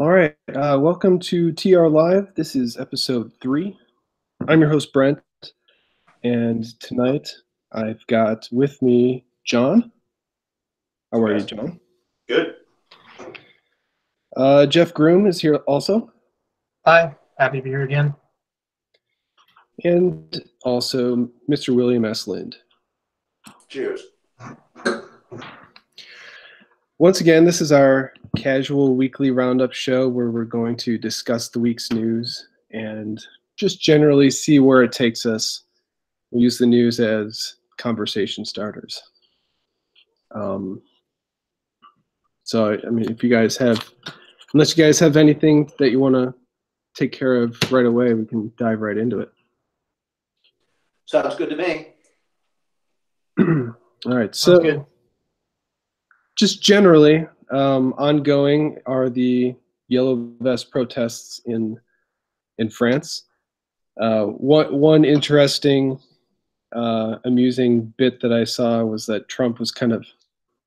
All right, welcome to TR Live. This is episode 3. I'm your host, Brent, and tonight I've got with me John. How are you, John? Good. Jeff Groom is here also. Hi, happy to be here again. And also Mr. William S. Lind. Cheers. Once again, this is our casual weekly roundup show where we're going to discuss the week's news and just generally see where it takes us. We use the news as conversation starters. So, I mean, if you guys have, unless you guys have anything that you want to take care of right away, we can dive right into it. Sounds good to me. All right, so just generally, ongoing are the Yellow Vest protests in France. One interesting, amusing bit that I saw was that Trump was kind of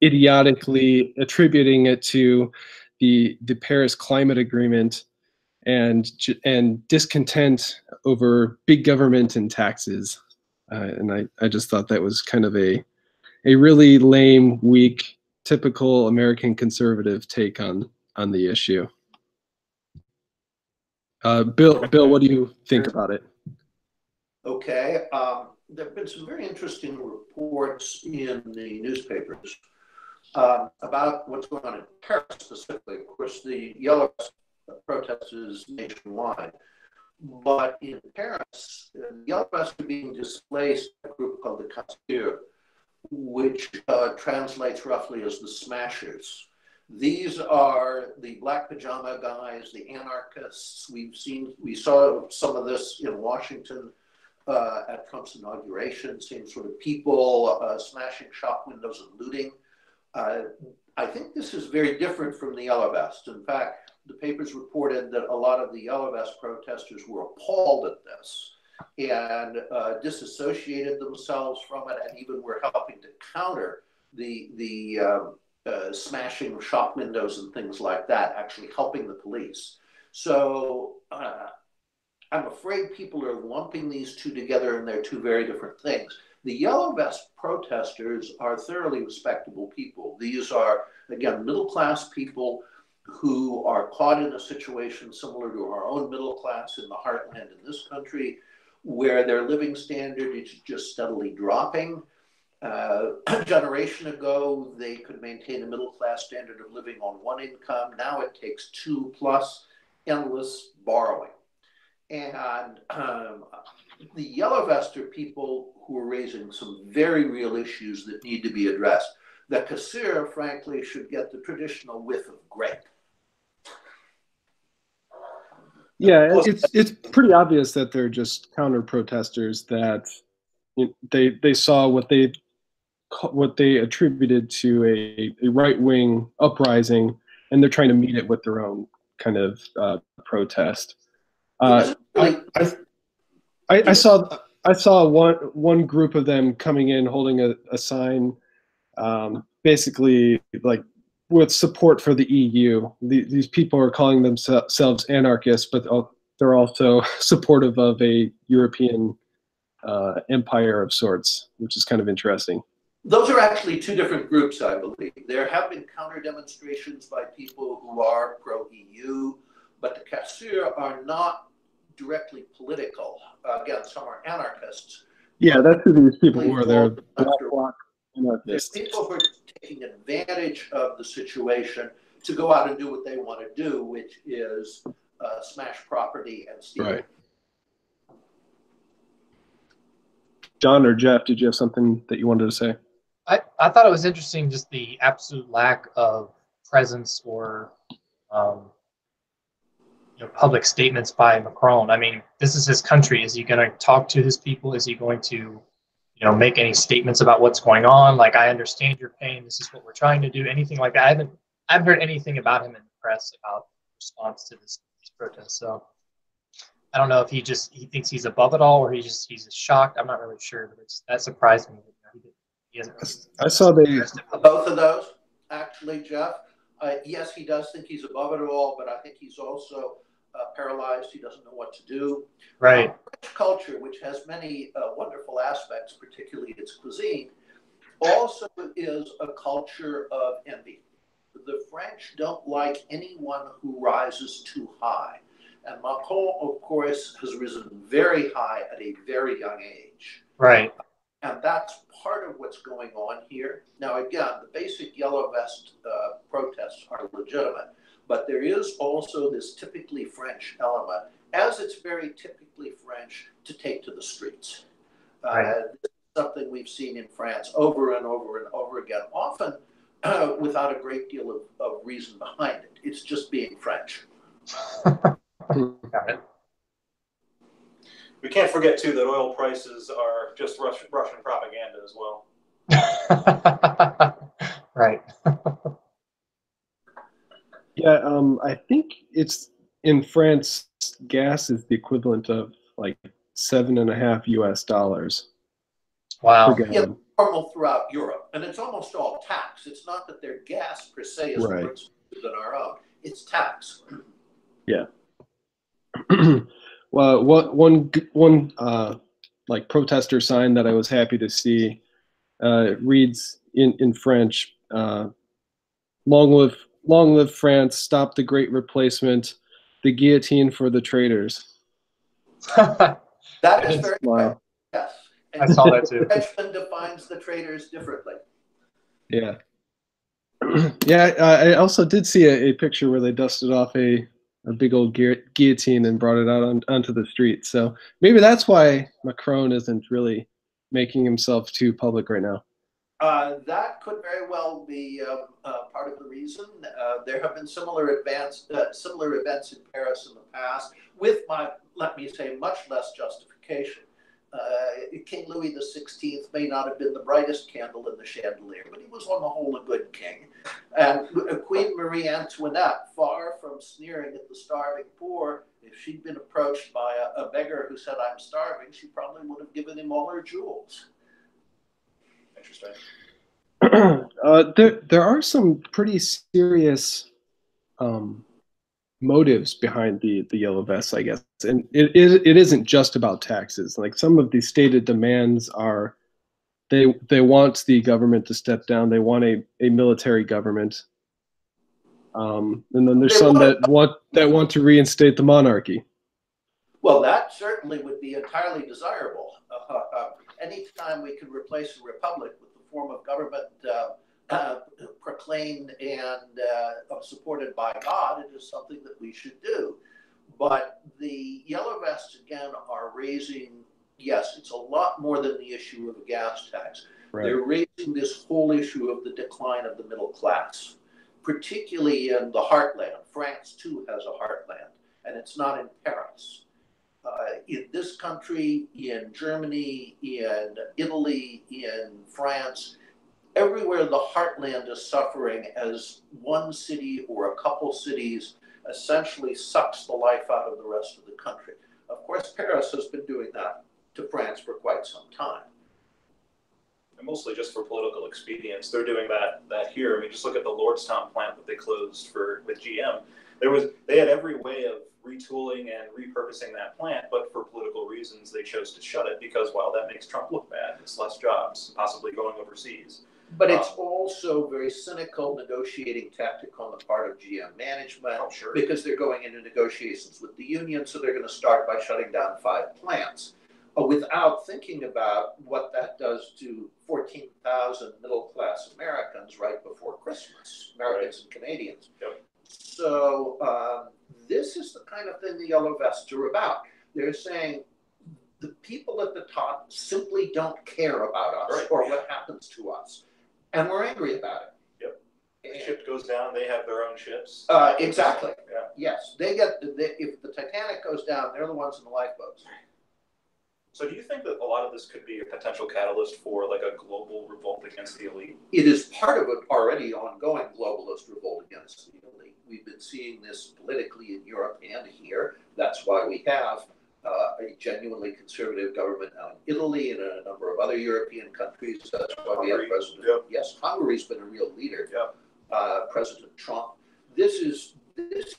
idiotically attributing it to the Paris Climate Agreement and discontent over big government and taxes. And I just thought that was kind of a really lame, weak, typical American conservative take on the issue. Bill, what do you think about it? Okay. There have been some very interesting reports in the newspapers about what's going on in Paris specifically. Of course, the Yellow Vest protest is nationwide. But in Paris, the Yellow Vests are being displaced by a group called the Casseurs, which translates roughly as the Smashers. These are the black pajama guys, the anarchists. We saw some of this in Washington at Trump's inauguration, seeing sort of people smashing shop windows and looting. I think this is very different from the Yellow Vest. In fact, the papers reported that a lot of the Yellow Vest protesters were appalled at this and disassociated themselves from it, and even were helping to counter the smashing of shop windows and things like that, actually helping the police. So I'm afraid people are lumping these two together, and they're two very different things. The Yellow Vest protesters are thoroughly respectable people. These are, again, middle-class people who are caught in a situation similar to our own middle class in the heartland in this country, where their living standard is just steadily dropping. A generation ago, they could maintain a middle-class standard of living on one income. Now it takes two plus endless borrowing. And the Yellow Vest are people who are raising some very real issues that need to be addressed. The Casseurs, frankly, should get the traditional whiff of grape. Yeah, it's pretty obvious that they're just counter protesters, that they saw what they attributed to a right-wing uprising, and they're trying to meet it with their own kind of protest. I saw one group of them coming in holding a sign, basically like with support for the EU. These people are calling themselves anarchists, but they're also supportive of a European empire of sorts, which is kind of interesting. Those are actually two different groups, I believe. There have been counter demonstrations by people who are pro-EU, but the Casseurs are not directly political. Again, some are anarchists. Yeah, that's who these people were. They're black bloc anarchists. People who are taking advantage of the situation to go out and do what they want to do, which is smash property and steal. Right. John or Jeff, did you have something that you wanted to say? I thought it was interesting, just the absolute lack of presence or public statements by Macron. I mean, this is his country. Is he going to talk to his people? Is he going to make any statements about what's going on? Like, I understand your pain. This is what we're trying to do. Anything like that. I haven't heard anything about him in the press about response to these protests. So I don't know if he thinks he's above it all, or he's shocked. I'm not really sure, but that surprised me. I saw both of those, actually, Jeff. Yes, he does think he's above it all, but I think he's also paralyzed. He doesn't know what to do. Right. French culture, which has many wonderful aspects, particularly its cuisine, also is a culture of envy. The French don't like anyone who rises too high. And Macron, of course, has risen very high at a very young age. Right. And that's part of what's going on here. Now, again, the basic Yellow Vest protests are legitimate, but there is also this typically French element, as it's very typically French to take to the streets. Right. This is something we've seen in France over and over and over again, often without a great deal of reason behind it. It's just being French. Got it. We can't forget, too, that oil prices are just Russian propaganda as well. Right. Yeah, I think it's in France, gas is the equivalent of like $7.50 US Wow. per gallon. Normal throughout Europe, and it's almost all tax. It's not that their gas per se is more expensive than our own. It's tax. Yeah. Well, one like protester sign that I was happy to see reads in French, long live France, stop the great replacement, the guillotine for the traitors. That is very Wow. Yes. And I saw that too. Frenchman defines the traitors differently. Yeah. Yeah, I also did see a picture where they dusted off a big old guillotine and brought it out onto the street. So maybe that's why Macron isn't really making himself too public right now. That could very well be part of the reason. There have been similar events in Paris in the past, with let me say, much less justification. King Louis XVI may not have been the brightest candle in the chandelier, but he was on the whole a good king. And Queen Marie Antoinette, far from sneering at the starving poor, if she'd been approached by a beggar who said, "I'm starving," she probably would have given him all her jewels. Interesting. There are some pretty serious motives behind the Yellow Vests, I guess, and it isn't just about taxes. Like some of the stated demands are, they want the government to step down. They want a military government, and then there's some that want to reinstate the monarchy. Well, that certainly would be entirely desirable. Anytime we can replace a republic with a form of government proclaimed and supported by God, it is something that we should do. But the Yellow Vests, again, are raising, yes, it's a lot more than the issue of a gas tax. Right. They're raising this whole issue of the decline of the middle class, particularly in the heartland. France, too, has a heartland, and it's not in Paris. In this country, in Germany, in Italy, in France, everywhere the heartland is suffering as one city or a couple cities essentially sucks the life out of the rest of the country. Of course, Paris has been doing that to France for quite some time. And mostly just for political expedience. They're doing that here. I mean, just look at the Lordstown plant that they closed with GM. They had every way of retooling and repurposing that plant, but for political reasons, they chose to shut it because, well, that makes Trump look bad. It's less jobs, possibly going overseas. But it's also very cynical negotiating tactic on the part of GM management, because they're going into negotiations with the union, so they're going to start by shutting down 5 plants without thinking about what that does to 14,000 middle-class Americans right before Christmas, Americans and Canadians. Yep. So this is the kind of thing the Yellow Vests are about. They're saying the people at the top simply don't care about us or what happens to us. And we're angry about it. Yep. If the ship goes down, they have their own ships. Exactly. Yeah. Yes. If the Titanic goes down, they're the ones in the lifeboats. So do you think that a lot of this could be a potential catalyst for like a global revolt against the elite? It is part of an already ongoing globalist revolt against the elite. We've been seeing this politically in Europe and here. That's why we have a genuinely conservative government now in Italy and a number of other European countries. That's why we have President. Yep. Yes, Hungary's been a real leader. Yep. President Trump. this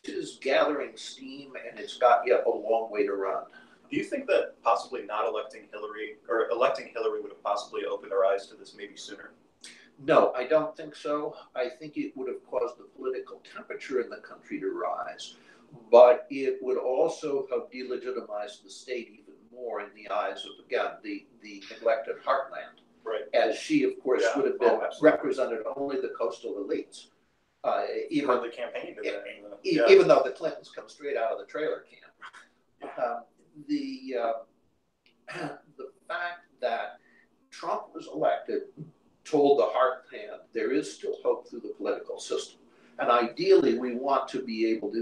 is gathering steam, and it's got yet a long way to run. Do you think that possibly not electing Hillary, or electing Hillary, would have possibly opened our eyes to this maybe sooner? No, I don't think so. I think it would have caused the political temperature in the country to rise, but it would also have delegitimized the state even more in the eyes of, again, the neglected heartland. Right. As she, of course, would have been represented only the coastal elites. Even the campaign, even though the Clintons come straight out of the trailer camp. The fact that Trump was elected told the heartland there is still hope through the political system, and ideally we want to be able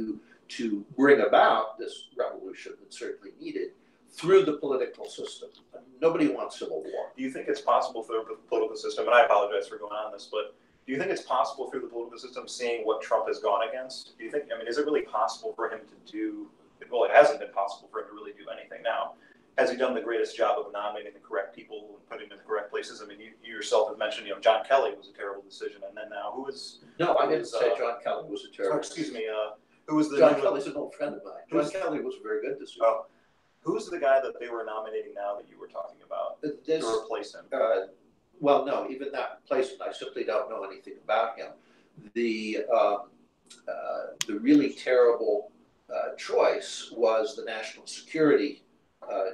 to bring about this revolution that's certainly needed through the political system. Nobody wants civil war. Do you think it's possible through the political system, and I apologize for going on this, but do you think it's possible through the political system, seeing what Trump has gone against? Do you think, I mean, is it really possible for him to do, well, it hasn't been possible for him to really do anything now. Has he done the greatest job of nominating the correct people and putting them in the correct places? I mean, you yourself have mentioned, John Kelly was a terrible decision, and then now who is? No, I didn't say John Kelly was a terrible. Excuse me. Who was the? John Kelly's an old friend of mine. John Kelly was a very good decision. Oh, who's the guy that they were nominating now that you were talking about to replace him? Well, no, even that replacement, I simply don't know anything about him. The really terrible choice was the national security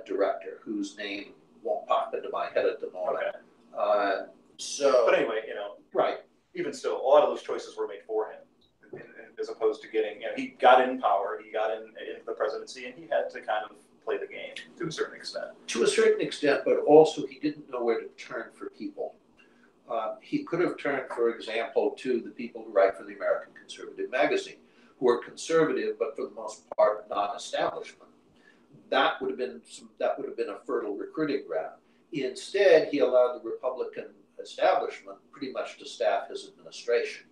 director, whose name won't pop into my head at the moment. Okay. But anyway, right. Even still, a lot of those choices were made for him, as opposed to getting, he got in power, he got into the presidency, and he had to kind of play the game to a certain extent. To a certain extent, but also he didn't know where to turn for people. He could have turned, for example, to the people who write for the American Conservative magazine, who are conservative, but for the most part, non-establishment. That would have been a fertile recruiting ground. Instead, he allowed the Republican establishment pretty much to staff his administration,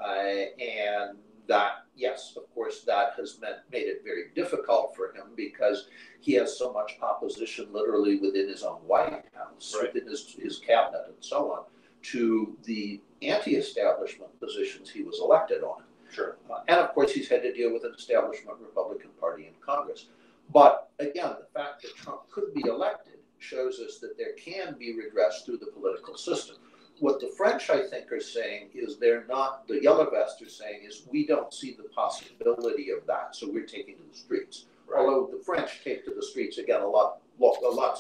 and that, yes, of course, that has made it very difficult for him because he has so much opposition, literally within his own White House, right, within his cabinet, and so on, to the anti-establishment positions he was elected on. Sure. And of course, he's had to deal with an establishment Republican Party in Congress. But again, the fact that Trump could be elected shows us that there can be redress through the political system. What the French, I think, are saying is they're not, the Yellow Vests are saying is we don't see the possibility of that, so we're taking to the streets. Right. Although the French take to the streets, again, a lot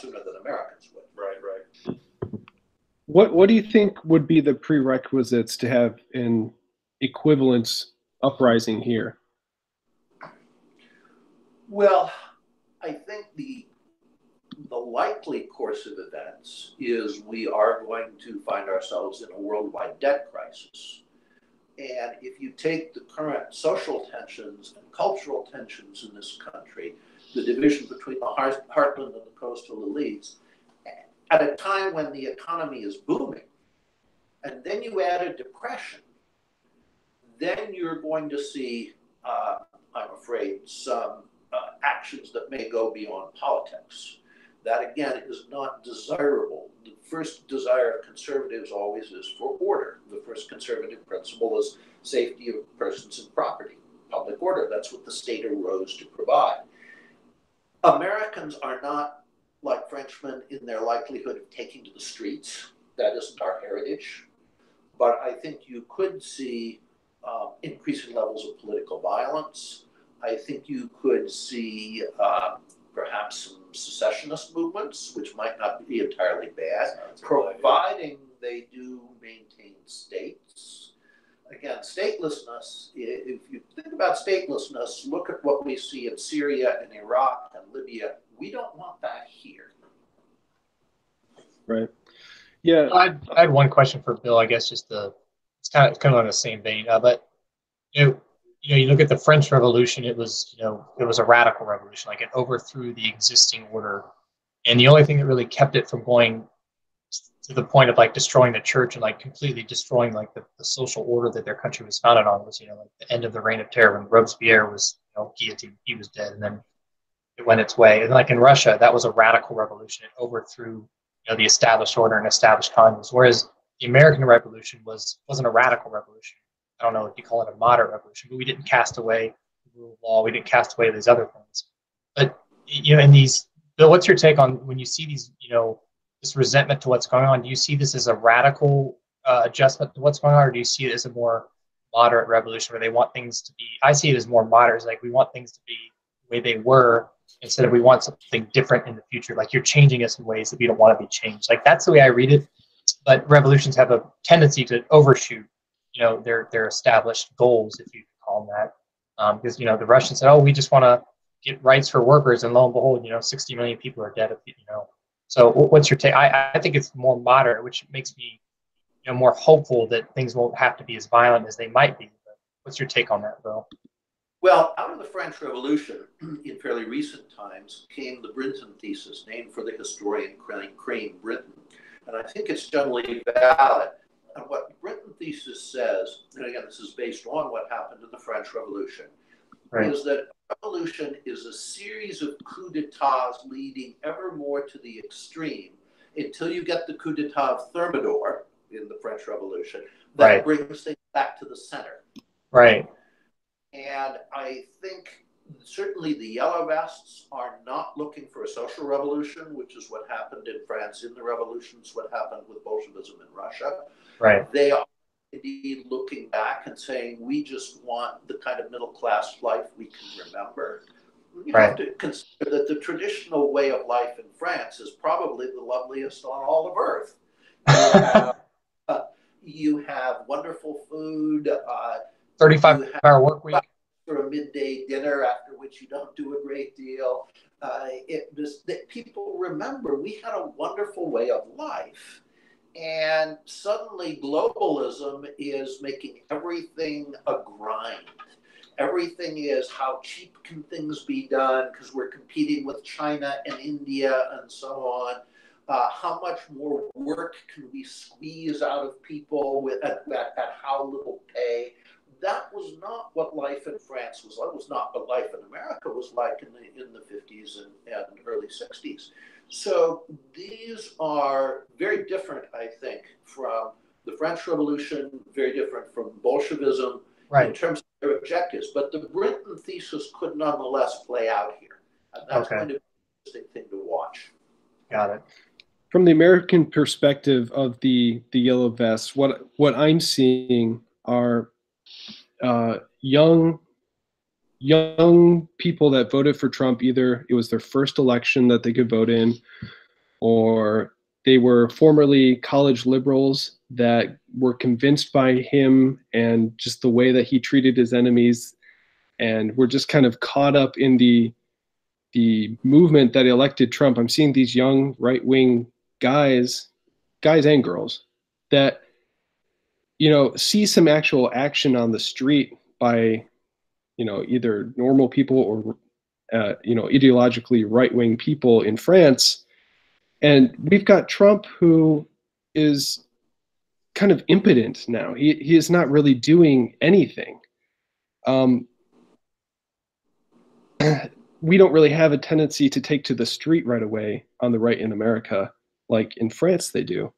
sooner than Americans would. Right. What do you think would be the prerequisites to have an equivalence uprising here? Well, I think the likely course of events is we are going to find ourselves in a worldwide debt crisis. And if you take the current social tensions and cultural tensions in this country, the division between the heartland and the coastal elites, at a time when the economy is booming, and then you add a depression, then you're going to see, I'm afraid, some actions that may go beyond politics. That, again, is not desirable. The first desire of conservatives always is for order. The first conservative principle is safety of persons and property, public order. That's what the state arose to provide. Americans are not like Frenchmen in their likelihood of taking to the streets. That isn't our heritage. But I think you could see increasing levels of political violence. I think you could see perhaps some secessionist movements, which might not be entirely bad, providing they do maintain states. Again, statelessness, if you think about statelessness, look at what we see in Syria and Iraq and Libya. We don't want that here. Right. Yeah. I had one question for Bill, I guess, it's kind of on the same vein, but you look at the French Revolution, it was a radical revolution. Like, it overthrew the existing order. And the only thing that really kept it from going to the point of like destroying the church and like completely destroying like the social order that their country was founded on was, like the end of the Reign of Terror when Robespierre was, guillotined, he was dead, and then it went its way. And like in Russia, that was a radical revolution. It overthrew, the established order and established communism. Whereas the American Revolution wasn't a radical revolution. I don't know if you call it a moderate revolution, but we didn't cast away the rule of law. We didn't cast away these other things. But, in these, Bill, what's your take on when you see these, this resentment to what's going on? Do you see this as a radical adjustment to what's going on, or do you see it as a more moderate revolution where they want things to be? I see it as more moderate. It's like we want things to be the way they were instead of we want something different in the future. Like you're changing us in ways that we don't want to be changed. Like that's the way I read it. But revolutions have a tendency to overshoot, their established goals, if you call them that. Because, the Russians said, oh, we just want to get rights for workers. And lo and behold, 60 million people are dead. So what's your take? I think it's more moderate, which makes me, more hopeful that things won't have to be as violent as they might be. But what's your take on that, Bill? Well, out of the French Revolution in fairly recent times came the Brinton thesis, named for the historian Crane Brinton. And I think it's generally valid. And what the Brinton thesis says, and again, this is based on what happened in the French Revolution, right, is that revolution is a series of coups d'etats leading ever more to the extreme until you get the coup d'etat of Thermidor in the French Revolution that right, brings things back to the center. Right. And I think certainly the Yellow Vests are not looking for a social revolution, which is what happened in France in the revolutions, what happened with Bolshevism in Russia. Right. They are indeed looking back and saying, we just want the kind of middle-class life we can remember. You have to consider that the traditional way of life in France is probably the loveliest on all of earth. You have wonderful food. 35-hour work week. For a midday dinner after which you don't do a great deal. People remember we had a wonderful way of life. And suddenly globalism is making everything a grind. Everything is how cheap can things be done because we're competing with China and India and so on. How much more work can we squeeze out of people at how little pay? That was not what life in France was like. It was not what life in America was like in the 50s and early 60s. So these are very different, I think, from the French Revolution, very different from Bolshevism in terms of their objectives. But the Brinton thesis could nonetheless play out here. And that's going to be an interesting thing to watch. Got it. From the American perspective of the Yellow Vests, what I'm seeing are young people that voted for Trump. Either it was their first election that they could vote in, or they were formerly college liberals that were convinced by him and just the way that he treated his enemies, and were just kind of caught up in the movement that elected Trump. I'm seeing these young right-wing guys and girls that see some actual action on the street by either normal people or ideologically right-wing people in France. And we've got Trump, who is kind of impotent now. He is not really doing anything. We don't really have a tendency to take to the street right away on the right in America like in France they do.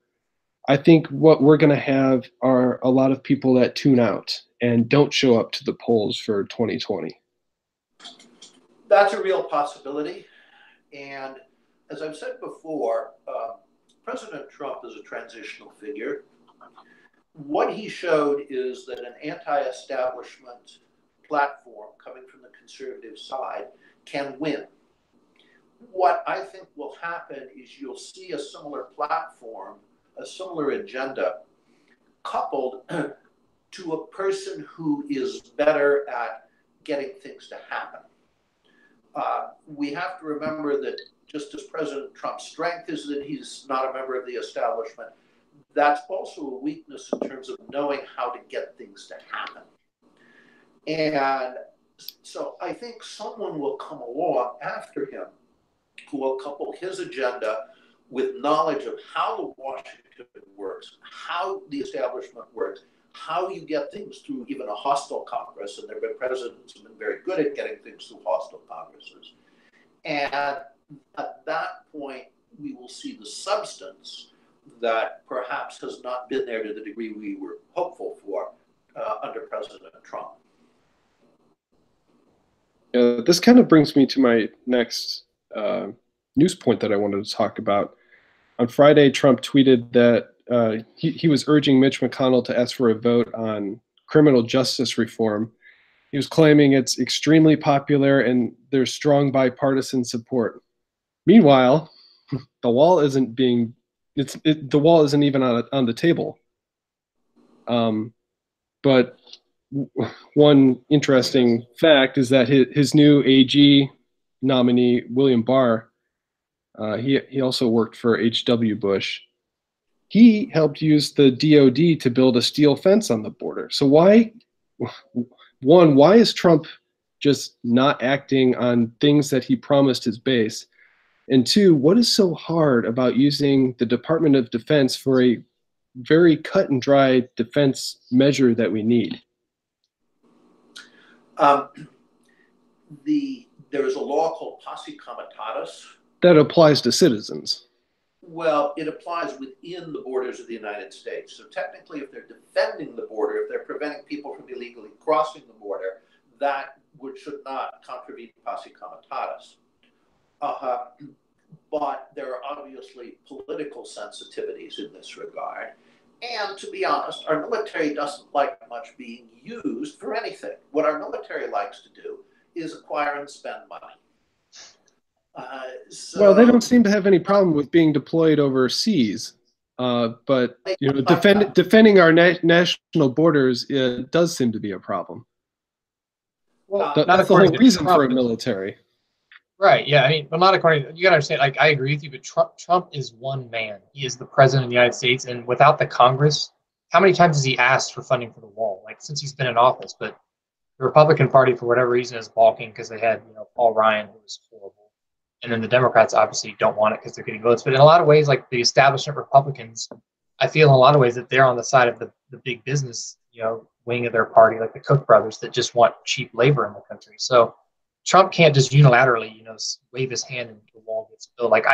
I think what we're going to have are a lot of people that tune out and don't show up to the polls for 2020. That's a real possibility. And as I've said before, President Trump is a transitional figure. What he showed is that an anti-establishment platform coming from the conservative side can win. What I think will happen is you'll see a similar platform, a similar agenda, coupled to a person who is better at getting things to happen. We have to remember that just as President Trump's strength is that he's not a member of the establishment, that's also a weakness in terms of knowing how to get things to happen. And so I think someone will come along after him who will couple his agenda with knowledge of how Washington works, how the establishment works, how you get things through even a hostile Congress. And there have been presidents who have been very good at getting things through hostile Congresses. And at that point, we will see the substance that perhaps has not been there to the degree we were hopeful for, under President Trump. This kind of brings me to my next news point that I wanted to talk about. On Friday, Trump tweeted that he was urging Mitch McConnell to ask for a vote on criminal justice reform. He was claiming it's extremely popular and there's strong bipartisan support. Meanwhile, the wall isn't being the wall isn't even on the table. But one interesting fact is that his new AG nominee, William Barr, he also worked for H.W. Bush. He helped use the DOD to build a steel fence on the border. So why is Trump just not acting on things that he promised his base? And two, what is so hard about using the Department of Defense for a very cut and dry defense measure that we need? There is a law called Posse Comitatus. That applies to citizens. Well, it applies within the borders of the United States. So technically, if they're defending the border, if they're preventing people from illegally crossing the border, that should not contravene Posse Comitatus. But there are obviously political sensitivities in this regard. And to be honest, our military doesn't like much being used for anything. What our military likes to do is acquire and spend money. Well, they don't seem to have any problem with being deployed overseas. But you know, defending our national borders does seem to be a problem. Well, that's the whole reason for a military. Right. Yeah. I mean, but not according. You got to understand. Like, I agree with you, but Trump is one man. He is the president of the United States, and without the Congress, how many times has he asked for funding for the wall? Like, since he's been in office, but the Republican Party, for whatever reason, is balking because they had, you know, Paul Ryan, who was horrible, and then the Democrats obviously don't want it because they're getting votes. But in a lot of ways, like the establishment Republicans, I feel in a lot of ways that they're on the side of the big business, you know, wing of their party, like the Koch brothers, that just want cheap labor in the country. So Trump can't just unilaterally, you know, wave his hand and the wall gets built. Like,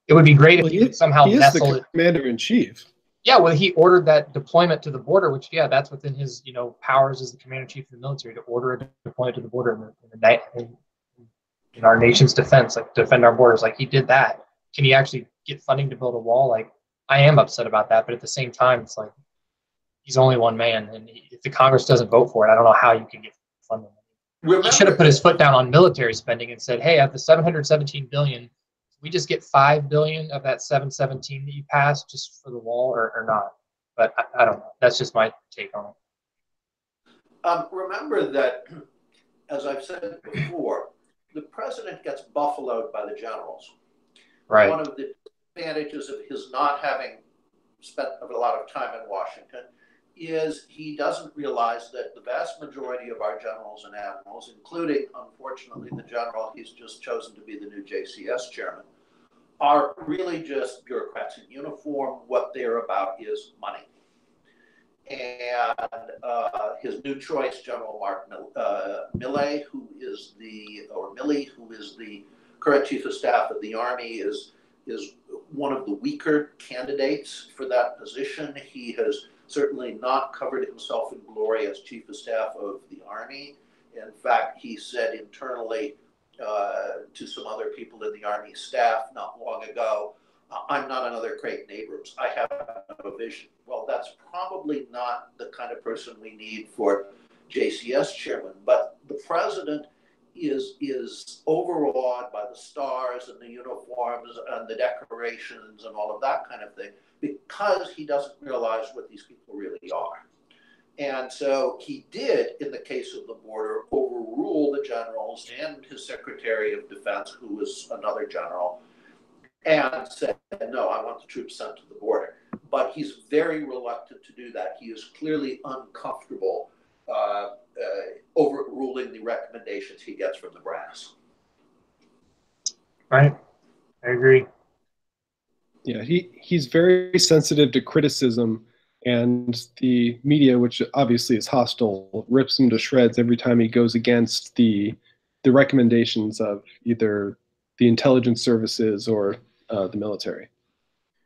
it would be great if he could somehow nestle it. Commander in chief. Yeah, well, he ordered that deployment to the border, which, yeah, that's within his, you know, powers as the commander in chief of the military to order a deployment to the border in our nation's defense, like defend our borders. Like, he did that. Can he actually get funding to build a wall? Like, I am upset about that, but at the same time, it's like he's only one man, and if the Congress doesn't vote for it, I don't know how you can get funding. He should have put his foot down on military spending and said, "Hey, of the $717 billion, we just get $5 billion of that 717 that you passed just for the wall, or not." But I don't know. That's just my take on it. Remember that, as I've said before, the president gets buffaloed by the generals. Right. One of the advantages of his not having spent a lot of time in Washington is he doesn't realize that the vast majority of our generals and admirals, including, unfortunately, the general he's just chosen to be the new JCS chairman, are really just bureaucrats in uniform. What they're about is money. And his new choice, General Mark Milley, who is the current chief of staff of the Army, is one of the weaker candidates for that position. He has certainly not covered himself in glory as chief of staff of the Army. In fact, he said internally to some other people in the Army staff not long ago, "I'm not another Creighton Abrams. I have a vision." Well, that's probably not the kind of person we need for JCS chairman, but the president is overawed by the stars and the uniforms and the decorations and all of that kind of thing, because he doesn't realize what these people really are. And so he did, in the case of the border, overrule the generals and his Secretary of Defense, who was another general, and said, "No, I want the troops sent to the border." But he's very reluctant to do that. He is clearly uncomfortable overruling the recommendations he gets from the brass. Right. I agree. Yeah, he's very sensitive to criticism, and the media, which obviously is hostile, rips him to shreds every time he goes against the recommendations of either the intelligence services or the military.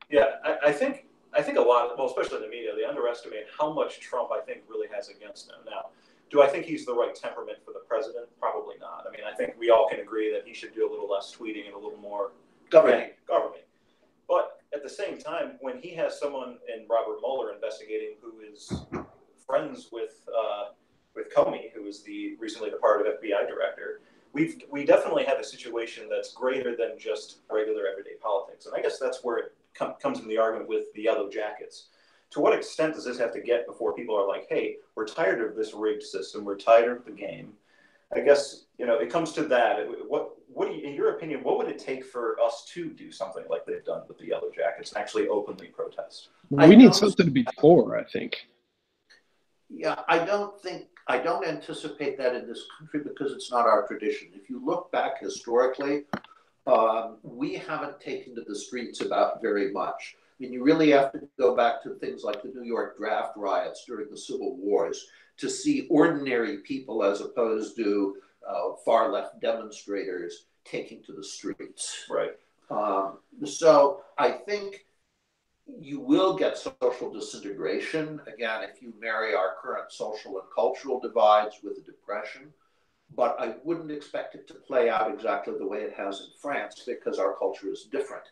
Yeah, I think I think a lot, well, especially in the media, they underestimate how much Trump, I think, really has against him. Now, do I think he's the right temperament for the president? Probably not. I mean, I think we all can agree that he should do a little less tweeting and a little more Governing. But at the same time, when he has someone in Robert Mueller investigating who is friends with Comey, who is the recently departed FBI director, we definitely have a situation that's greater than just regular everyday politics. And I guess that's where it comes in the argument with the Yellow Jackets. To what extent does this have to get before people are like, hey, we're tired of this rigged system, we're tired of the game? I guess, it comes to that. What do you, in your opinion, what would it take for us to do something like they've done with the Yellow Jackets and actually openly protest? We need something to be for, I think. Yeah, I don't anticipate that in this country because it's not our tradition. If you look back historically, we haven't taken to the streets about very much. I mean, you really have to go back to things like the New York draft riots during the Civil Wars to see ordinary people as opposed to far left demonstrators taking to the streets. Right. So I think you will get social disintegration, again, if you marry our current social and cultural divides with the Depression. But I wouldn't expect it to play out exactly the way it has in France because our culture is different.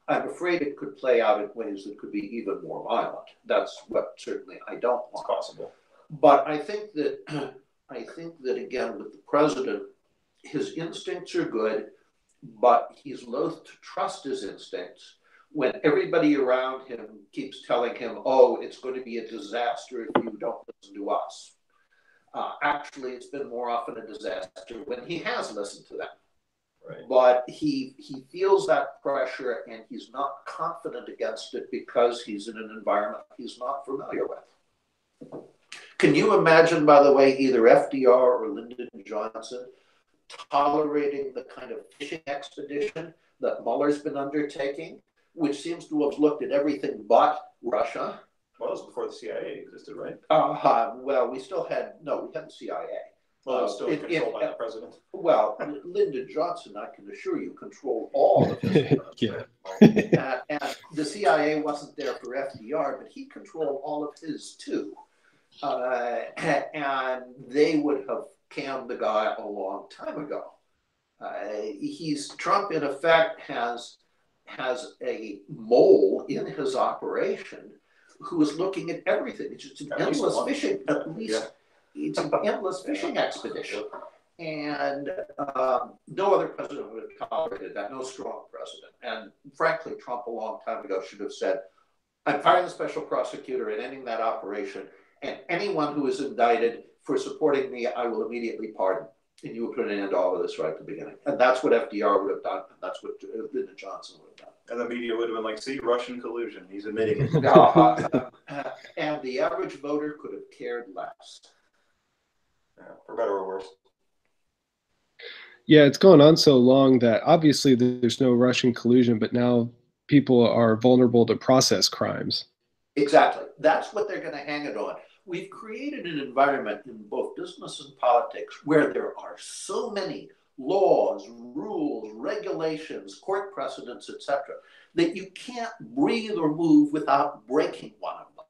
I'm afraid it could play out in ways that could be even more violent. That's what certainly I don't want. It's possible. But I think that again, with the president, his instincts are good, but he's loath to trust his instincts when everybody around him keeps telling him, oh, it's going to be a disaster if you don't listen to us. Actually, it's been more often a disaster when he has listened to them. Right. But he feels that pressure and he's not confident against it because he's in an environment he's not familiar with. Can you imagine, by the way, either FDR or Lyndon Johnson tolerating the kind of fishing expedition that Mueller's been undertaking, which seems to have looked at everything but Russia? Well, that was before the CIA existed, right? Well, we had the CIA. Well, it was still controlled by the president. Well, Lyndon Johnson, I can assure you, controlled all of his. Yeah. And the CIA wasn't there for FDR, but he controlled all of his too. And they would have canned the guy a long time ago. Trump, in effect, has a mole in his operation who is looking at everything. It's just an endless fishing, it's an endless fishing expedition. And no other president would have tolerated that, no strong president. And frankly, Trump a long time ago should have said, I'm firing the special prosecutor and ending that operation, and anyone who is indicted for supporting me, I will immediately pardon. And you would put an end to all of this right at the beginning. And that's what FDR would have done, and that's what Lyndon Johnson would have done. And the media would have been like, see, Russian collusion, he's admitting it. And the average voter could have cared less. Yeah, for better or worse. Yeah, it's gone on so long that obviously there's no Russian collusion, but now people are vulnerable to process crimes. Exactly. That's what they're going to hang it on. We've created an environment in both business and politics where there are so many laws, rules, regulations, court precedents, etc., that you can't breathe or move without breaking one of them,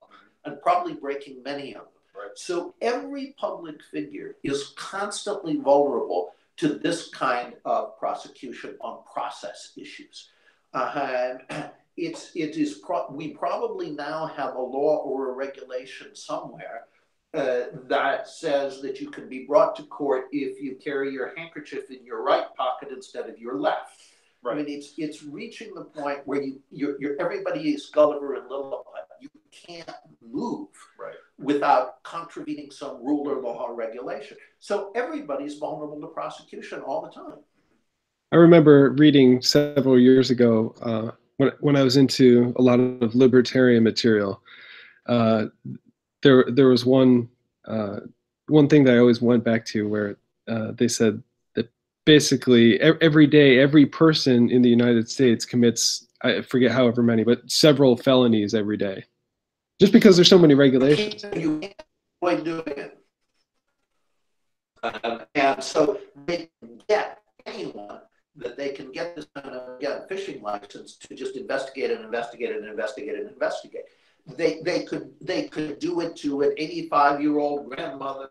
and probably breaking many of them. Right. So every public figure is constantly vulnerable to this kind of prosecution on process issues. We probably now have a law or a regulation somewhere that says that you can be brought to court if you carry your handkerchief in your right pocket instead of your left. Right. I mean, it's reaching the point where you're everybody is Gulliver and Lilliput. You can't move without contravening some rule or law or regulation. So everybody's vulnerable to prosecution all the time. I remember reading several years ago when I was into a lot of libertarian material. There was one thing that I always went back to where they said that basically every day, every person in the United States commits, I forget however many, but several felonies every day. Just because there's so many regulations. You can't avoid doing it. And so they can get anyone that they can get this kind of fishing license to just investigate and investigate and investigate and investigate. they could do it to an 85-year-old grandmother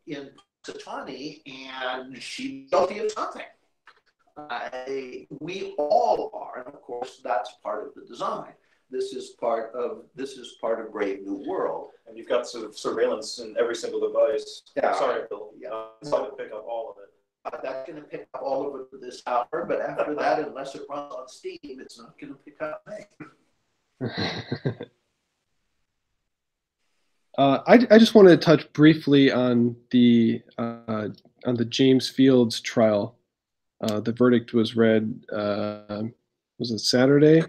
in Punxsutawney, and she's guilty of something. We all are, and of course that's part of the design. This is part of Brave New World. And you've got sort of surveillance in every single device. Yeah. Sorry, Bill. Yeah. It's not to pick up all of it. That's going to pick up all of it this hour, but after that, unless it runs on Steam, it's not going to pick up me. I just wanted to touch briefly on the James Fields trial. The verdict was read. Was it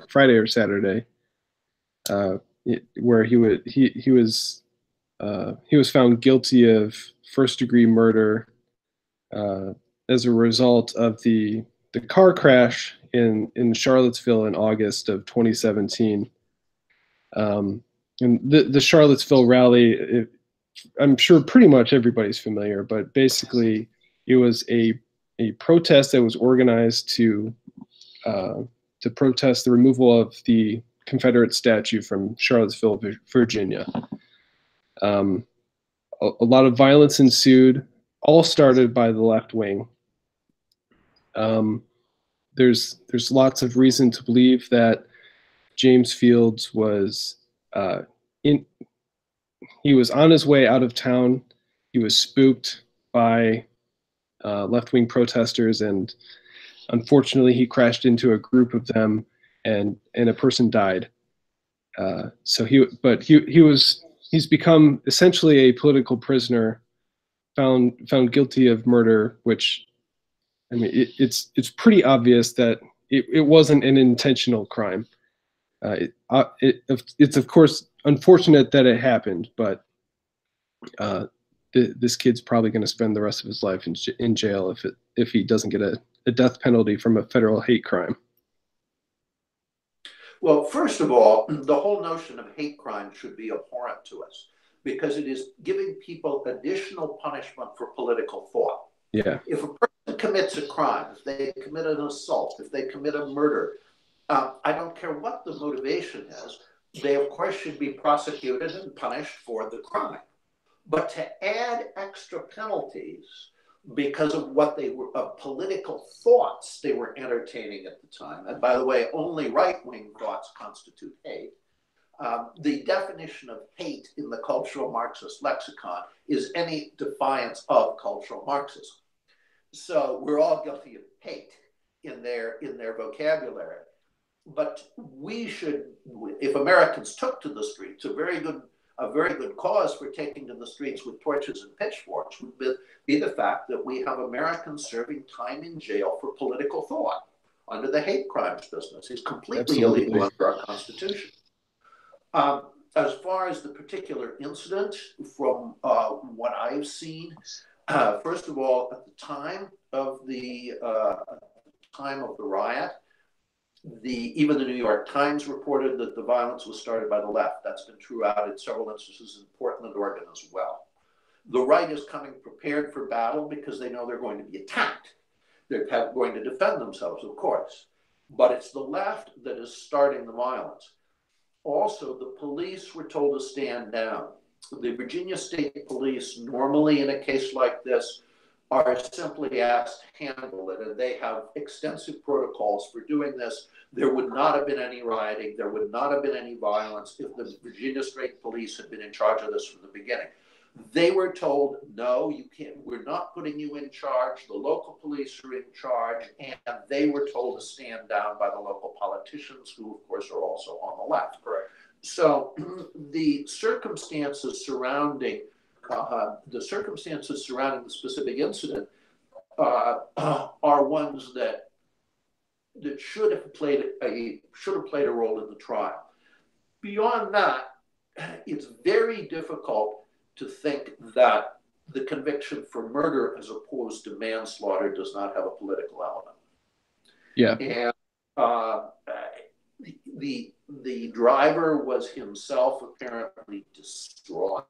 Friday or Saturday? Where he was found guilty of first-degree murder as a result of the car crash in Charlottesville in August of 2017. And the Charlottesville rally, I'm sure pretty much everybody's familiar, but basically it was a protest that was organized to protest the removal of the Confederate statue from Charlottesville, Virginia. A lot of violence ensued, all started by the left wing. There's lots of reason to believe that James Fields was he was on his way out of town. He was spooked by left-wing protesters, and unfortunately he crashed into a group of them, and a person died. So he's become essentially a political prisoner, found guilty of murder, which, I mean, it's pretty obvious that it wasn't an intentional crime. It's of course unfortunate that it happened, but this kid's probably going to spend the rest of his life in jail if he doesn't get a death penalty from a federal hate crime. Well, first of all, the whole notion of hate crime should be abhorrent to us because it is giving people additional punishment for political thought. Yeah. If a person commits a crime, if they commit an assault, if they commit a murder, I don't care what the motivation is, they of course should be prosecuted and punished for the crime. But to add extra penalties because of what they were, of political thoughts they were entertaining at the time, and by the way, only right-wing thoughts constitute hate. The definition of hate in the cultural Marxist lexicon is any defiance of cultural Marxism. So we're all guilty of hate in their vocabulary. But we should, if Americans took to the streets, a very good cause for taking to the streets with torches and pitchforks would be the fact that we have Americans serving time in jail for political thought under the hate crimes business. It's completely illegal under our Constitution. As far as the particular incident, from what I've seen, first of all, at the time of the riot, even the New York Times reported that the violence was started by the left. That's been true out in several instances in Portland, Oregon as well. The right is coming prepared for battle because they know they're going to be attacked. They're going to defend themselves, of course. But it's the left that is starting the violence. Also, the police were told to stand down. The Virginia State Police, normally in a case like this, are simply asked to handle it, and they have extensive protocols for doing this. There would not have been any rioting. There would not have been any violence if the Virginia State Police had been in charge of this from the beginning. They were told, no, you can't. We're not putting you in charge. The local police are in charge, and they were told to stand down by the local politicians, who, of course, are also on the left. Correct. So the circumstances surrounding the specific incident are ones that should have played a role in the trial. Beyond that, it's very difficult to think that the conviction for murder as opposed to manslaughter does not have a political element. Yeah. And the driver was himself apparently distraught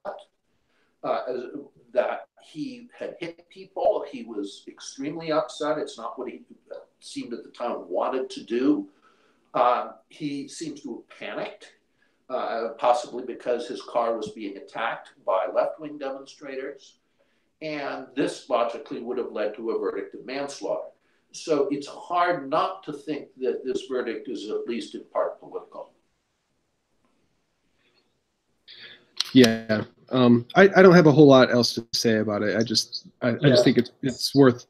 that he had hit people. He was extremely upset. It's not what he seemed at the time wanted to do. He seems to have panicked. possibly because his car was being attacked by left-wing demonstrators. And this logically would have led to a verdict of manslaughter. So it's hard not to think that this verdict is at least in part political. Yeah, I don't have a whole lot else to say about it. I just think it's worth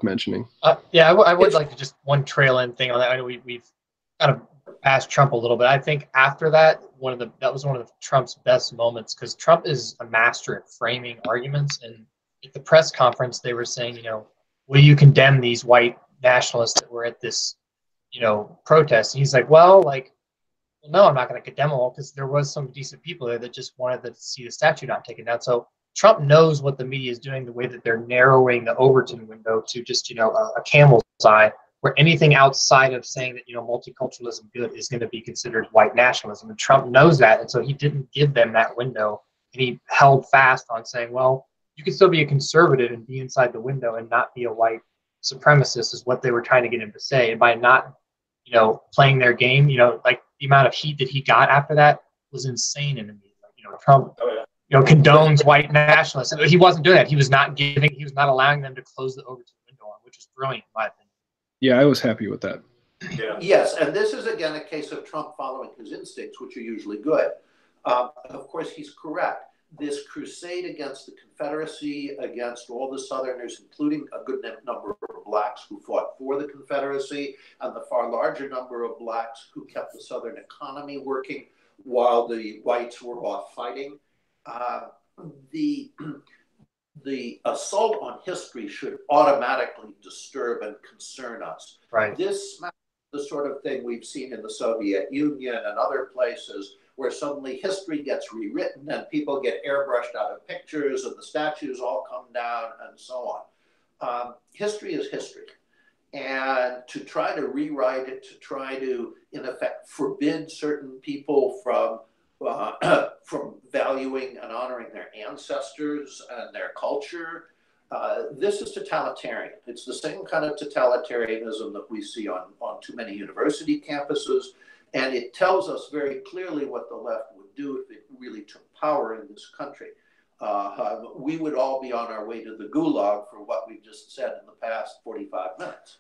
mentioning. Yeah, I would like to just one trail end thing on that. I know we've kind of asked Trump a little bit. I think after that, that was one of Trump's best moments, because Trump is a master at framing arguments. And at the press conference, they were saying, will you condemn these white nationalists that were at this, protest? And he's like, well, no, I'm not going to condemn them all, because there was some decent people there that just wanted to see the statue not taken down. So Trump knows what the media is doing, the way that they're narrowing the Overton window to just, a camel's eye, where anything outside of saying that, multiculturalism good is going to be considered white nationalism. And Trump knows that. And so he didn't give them that window. And he held fast on saying, well, you can still be a conservative and be inside the window and not be a white supremacist, is what they were trying to get him to say. And by not, playing their game, the amount of heat that he got after that was insane in the media. Trump, condones white nationalists. He wasn't doing that. He was not allowing them to close the Overton window on, which is brilliant, in my opinion. Yeah, I was happy with that. Yeah. Yes, and this is again a case of Trump following his instincts, which are usually good. Of course, he's correct. This crusade against the Confederacy, against all the Southerners, including a good number of blacks who fought for the Confederacy, and the far larger number of blacks who kept the Southern economy working while the whites were off fighting. The assault on history should automatically disturb and concern us. Right. This is the sort of thing we've seen in the Soviet Union and other places, where suddenly history gets rewritten and people get airbrushed out of pictures and the statues all come down and so on. History is history. And to try to rewrite it, to try to, in effect, forbid certain people from valuing and honoring their ancestors and their culture, this is totalitarian. It's the same kind of totalitarianism that we see on too many university campuses. And it tells us very clearly what the left would do if it really took power in this country. We would all be on our way to the gulag for what we've just said in the past 45 minutes.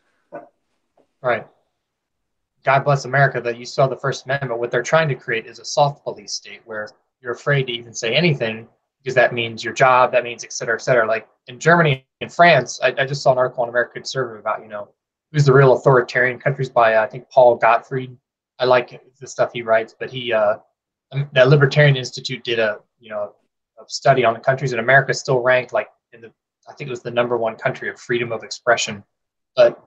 Right. God bless America that you saw the First Amendment. What they're trying to create is a soft police state where you're afraid to even say anything, because that means your job, that means et cetera, et cetera. Like in Germany and France, I just saw an article on American Conservative about, who's the real authoritarian countries by, I think, Paul Gottfried. I like the stuff he writes, but that Libertarian Institute did a study on the countries, and America still ranked I think it was the #1 country of freedom of expression. But,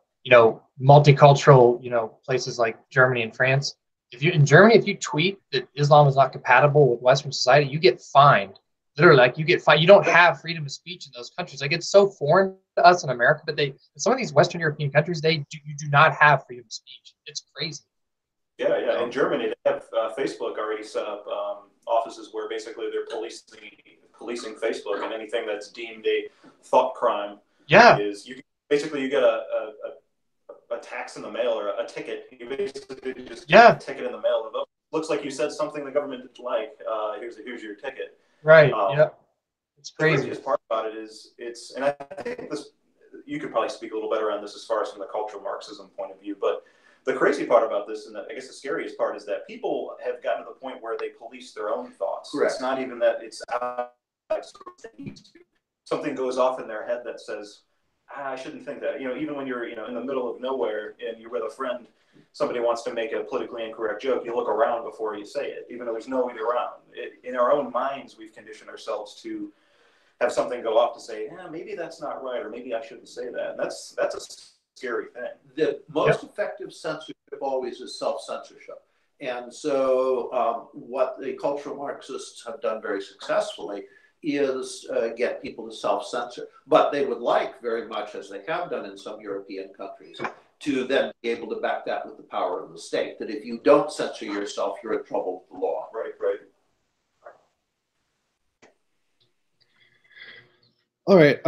multicultural, places like Germany and France, if you tweet that Islam is not compatible with Western society, you get fined. Literally, you get fined. You don't have freedom of speech in those countries. It's so foreign to us in America, but some of these Western European countries, you do not have freedom of speech. It's crazy. Yeah. In Germany, they have Facebook already set up offices where basically they're policing Facebook, and anything that's deemed a thought crime is you get a tax in the mail or a ticket. You basically just get a ticket in the mail. It looks like you said something the government didn't like. Here's your ticket. Right. It's crazy. The craziest part about it is and I think you could probably speak a little better on this as far as from the cultural Marxism point of view, but the crazy part about this, and I guess the scariest part, is that people have gotten to the point where they police their own thoughts. Correct. It's not even that it's something goes off in their head that says, I shouldn't think that. Even when you're in the middle of nowhere and you're with a friend, somebody wants to make a politically incorrect joke, you look around before you say it, even though there's no way around. In our own minds, we've conditioned ourselves to have something go off to say, maybe that's not right, or maybe I shouldn't say that. And that's a scary thing. The most effective censorship always is self-censorship. And so what the cultural Marxists have done very successfully is get people to self-censor. But they would like very much, as they have done in some European countries, to then be able to back that with the power of the state, that if you don't censor yourself, you're in trouble with the law. Right. All right.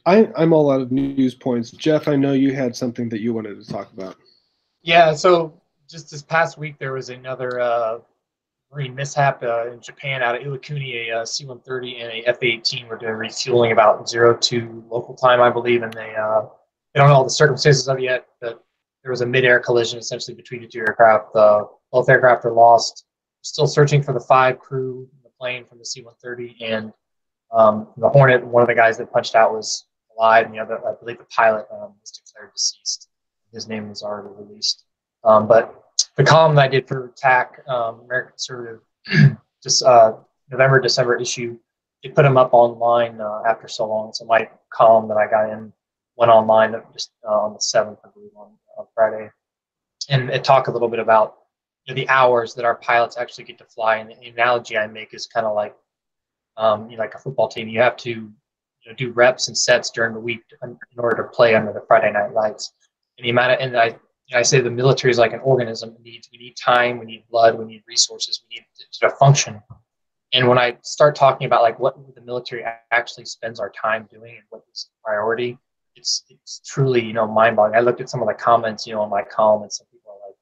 I'm all out of news points. Jeff, I know you had something that you wanted to talk about. Yeah, so just this past week, there was another marine mishap in Japan out of Iwakuni, a C-130 and a F-18 were doing refueling about 02 local time, I believe, and they don't know all the circumstances of it yet, but there was a mid-air collision essentially between the two aircraft. Both aircraft are lost. Still searching for the 5 crew in the plane from the C-130, and the Hornet, one of the guys that punched out was alive, and the other, I believe the pilot, was declared deceased. His name was already released. But the column that I did for TAC, American Conservative, just November, December issue, they put them up online after so long. So my column that I got in went online just on the 7th, I believe, on Friday. And it talked a little bit about the hours that our pilots actually get to fly. And the analogy I make is kind of like, like a football team. You have to do reps and sets during the week in order to play under the Friday night lights. And the amount of, and I say the military is like an organism. We need time, we need blood, we need resources, we need to function. And when I start talking about like what the military actually spends our time doing and what is the priority, it's truly mind-boggling. I looked at some of the comments on my column, and some people are like,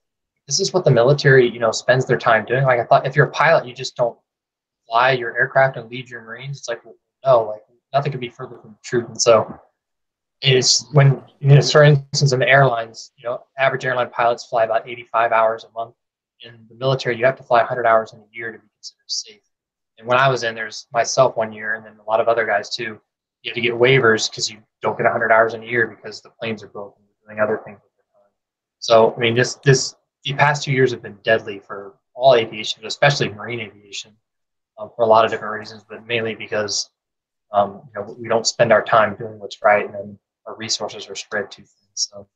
"This is what the military spends their time doing." Like I thought, if you're a pilot, you just don't fly your aircraft and lead your Marines. It's like, well, no, like nothing could be further from the truth. And so it's when, for instance, in the airlines, average airline pilots fly about 85 hours a month. In the military, you have to fly 100 hours in a year to be considered safe. And when I was in, there's myself one year, and then a lot of other guys too. You have to get waivers because you don't get 100 hours in a year because the planes are broken, doing other things with their time. So, I mean, the past 2 years have been deadly for all aviation, but especially marine aviation, for a lot of different reasons, but mainly because we don't spend our time doing what's right, and then our resources are spread too thin. So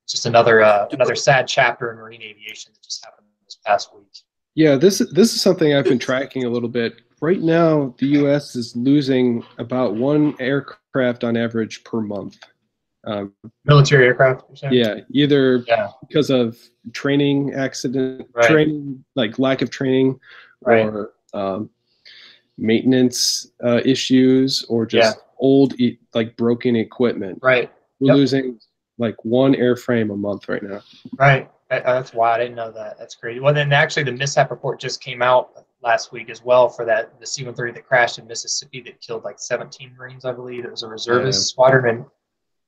it's just another sad chapter in marine aviation that just happened this past week. Yeah, this is something I've been tracking a little bit. Right now, the U.S. is losing about 1 aircraft on average per month. Military aircraft, you're saying? Yeah, either because of training accident, training, like lack of training, or maintenance issues, or just old, like broken equipment. Right. We're losing like 1 airframe a month right now. Right. That's why I didn't know that. That's crazy. Well, then actually the mishap report just came out last week as well for the C-130 that crashed in Mississippi that killed like 17 Marines, I believe. It was a reservist squadron, and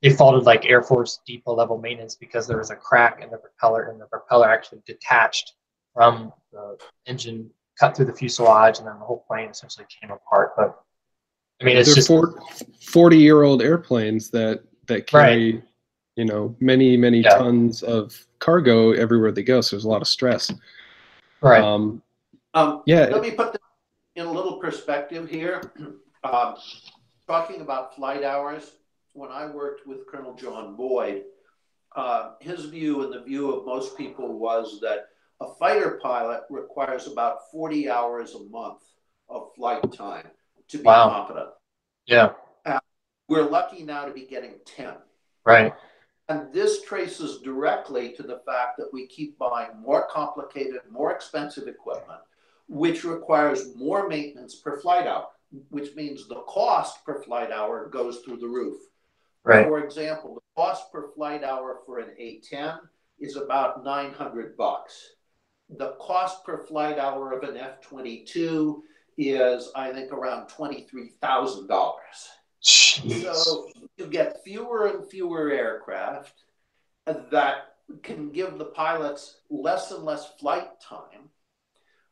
they faulted like Air Force depot level maintenance because there was a crack in the propeller, and the propeller actually detached from the engine, cut through the fuselage, and then the whole plane essentially came apart. But I mean, it's just 40-year-old airplanes that carry many tons of cargo everywhere they go. So there's a lot of stress. Right. Let me put this in a little perspective here. Talking about flight hours, when I worked with Colonel John Boyd, his view and the view of most people was that a fighter pilot requires about 40 hours a month of flight time to be competent. Yeah. We're lucky now to be getting 10. Right. And this traces directly to the fact that we keep buying more complicated, more expensive equipment, which requires more maintenance per flight hour, which means the cost per flight hour goes through the roof. Right. For example, the cost per flight hour for an A-10 is about $900. The cost per flight hour of an F-22 is, I think, around $23,000. So you get fewer and fewer aircraft that can give the pilots less and less flight time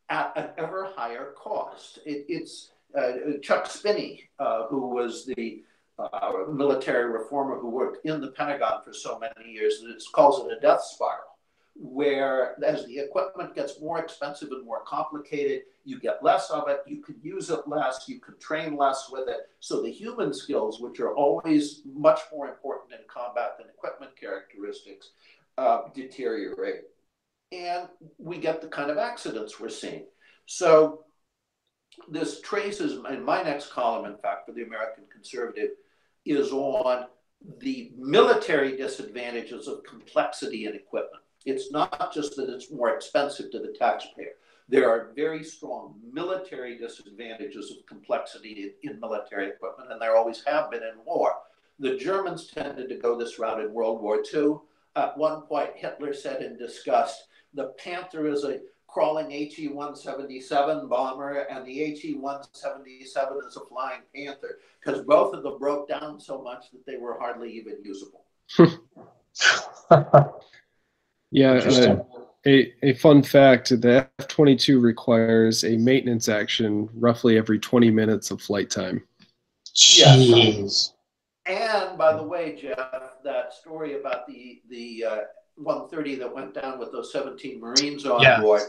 at an ever higher cost. It's Chuck Spinney, who was the military reformer who worked in the Pentagon for so many years, that it calls it a death spiral, where as the equipment gets more expensive and more complicated, you get less of it, you can use it less, you can train less with it. So the human skills, which are always much more important in combat than equipment characteristics, deteriorate. And we get the kind of accidents we're seeing. So this traces, in my next column, in fact, for the American Conservative, is on the military disadvantages of complexity in equipment. It's not just that it's more expensive to the taxpayer. There are very strong military disadvantages of complexity in military equipment, and there always have been in war. The Germans tended to go this route in World War II. At one point, Hitler said in disgust, "The Panther is a crawling HE-177 bomber, and the HE-177 is a Flying Panther, because both of them broke down so much that they were hardly even usable. Yeah, a fun fact, the F-22 requires a maintenance action roughly every 20 minutes of flight time. Jeez. And by the way, Jeff, that story about the 130 that went down with those 17 Marines on board,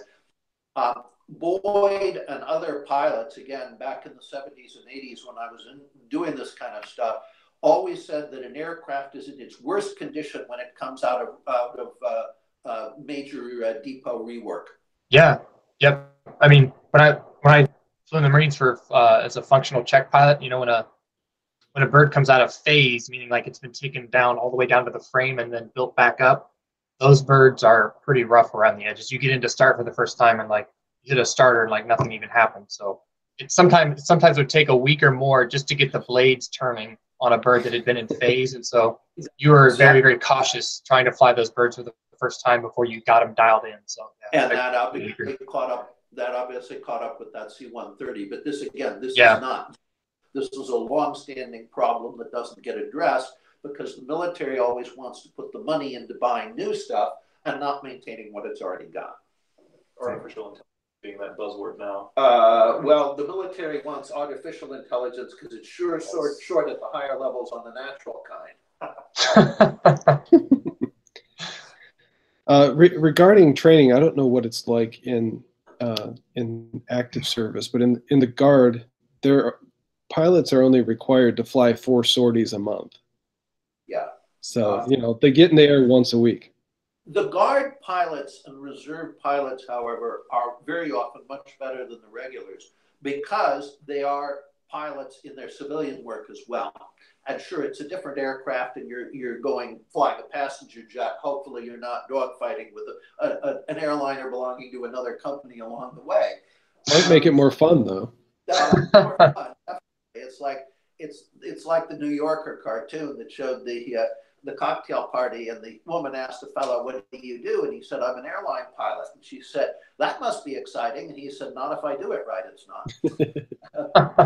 Boyd and other pilots, again, back in the 70s and 80s when I was doing this kind of stuff, always said that an aircraft is in its worst condition when it comes out of major depot rework. Yeah. Yep. I mean, when I flew in the Marines for as a functional check pilot, you know, when a bird comes out of phase, meaning like it's been taken down all the way down to the frame and then built back up, those birds are pretty rough around the edges. You get into start for the first time and like you hit a starter and like nothing even happened. So it sometimes would take a week or more just to get the blades turning on a bird that had been in phase. And so you were very, very cautious trying to fly those birds for the first time before you got them dialed in. So and that obviously caught up with that C-130. But this is not. This is a long-standing problem that doesn't get addressed because the military always wants to put the money into buying new stuff and not maintaining what it's already got. Artificial intelligence being that buzzword now. Well, the military wants artificial intelligence because it's short at the higher levels on the natural kind. Regarding training, I don't know what it's like in active service, but in the Guard, pilots are only required to fly 4 sorties a month. Yeah. So, they get in the air once a week. The Guard pilots and reserve pilots, however, are very often much better than the regulars because they are pilots in their civilian work as well. And sure, it's a different aircraft and you're flying a passenger jet. Hopefully you're not dogfighting with an airliner belonging to another company along the way. Might make it more fun, though. More fun. It's like the New Yorker cartoon that showed the cocktail party, and the woman asked the fellow, "What do you do?" And he said, "I'm an airline pilot." And she said, "That must be exciting." And he said, "Not if I do it right, it's not."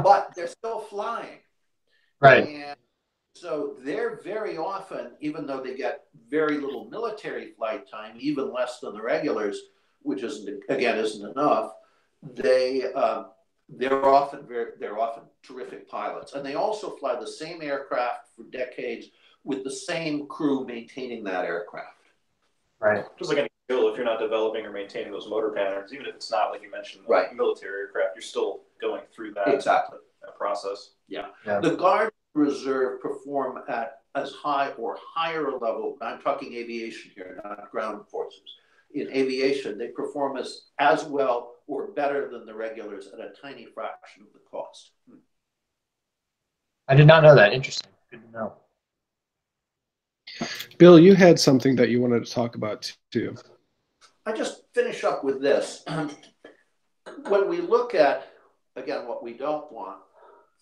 But they're still flying. Right. And so they're very often, even though they get very little military flight time, even less than the regulars, which isn't enough, they're often terrific pilots. And they also fly the same aircraft for decades with the same crew maintaining that aircraft. Right. Just like any skill, if you're not developing or maintaining those motor patterns, even if it's not, like you mentioned, military aircraft, you're still going through that process. Yeah. The Guard Reserve perform at as high or higher level. I'm talking aviation here, not ground forces. In aviation, they perform as well or better than the regulars at a tiny fraction of the cost. I did not know that. Interesting. Good to know. Bill, you had something that you wanted to talk about too. I just finish up with this. When we look at, again, what we don't want,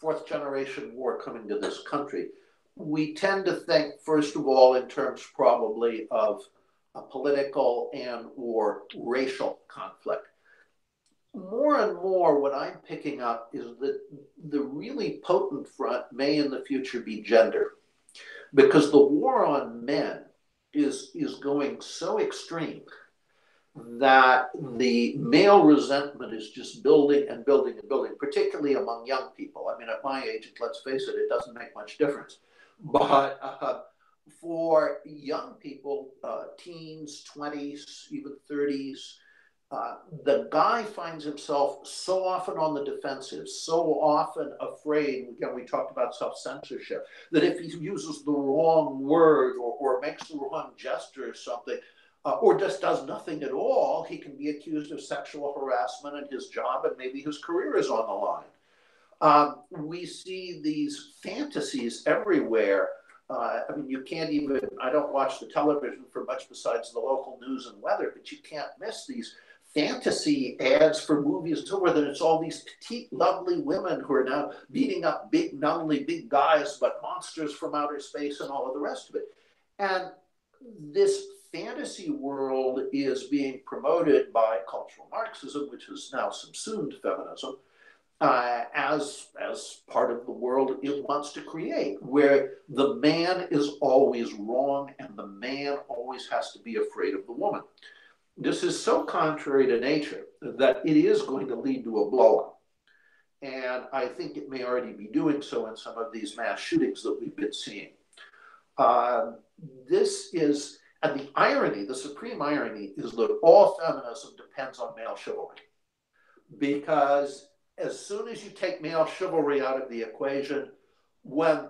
4th generation war coming to this country, we tend to think, first of all, in terms probably of a political and or racial conflict. More and more, what I'm picking up is that the really potent front may in the future be gender. Because the war on men is going so extreme that the male resentment is just building and building and building, particularly among young people. I mean, at my age, let's face it, it doesn't make much difference. But for young people, teens, 20s, even 30s, the guy finds himself so often on the defensive, so often afraid. Again, we talked about self-censorship, that if he uses the wrong word or makes the wrong gesture or something, or just does nothing at all, he can be accused of sexual harassment in his job and maybe his career is on the line. We see these fantasies everywhere. I mean, you can't even, I don't watch the television for much besides the local news and weather, but you can't miss these fantasy ads for movies and so forth, and it's all these petite, lovely women who are now beating up big, not only big guys, but monsters from outer space and all of the rest of it. And this fantasy world is being promoted by cultural Marxism, which has now subsumed feminism, as part of the world it wants to create, where the man is always wrong and the man always has to be afraid of the woman. This is so contrary to nature that it is going to lead to a blow-up. And I think it may already be doing so in some of these mass shootings that we've been seeing. This is, and the irony, the supreme irony, is that all feminism depends on male chivalry. Because as soon as you take male chivalry out of the equation, when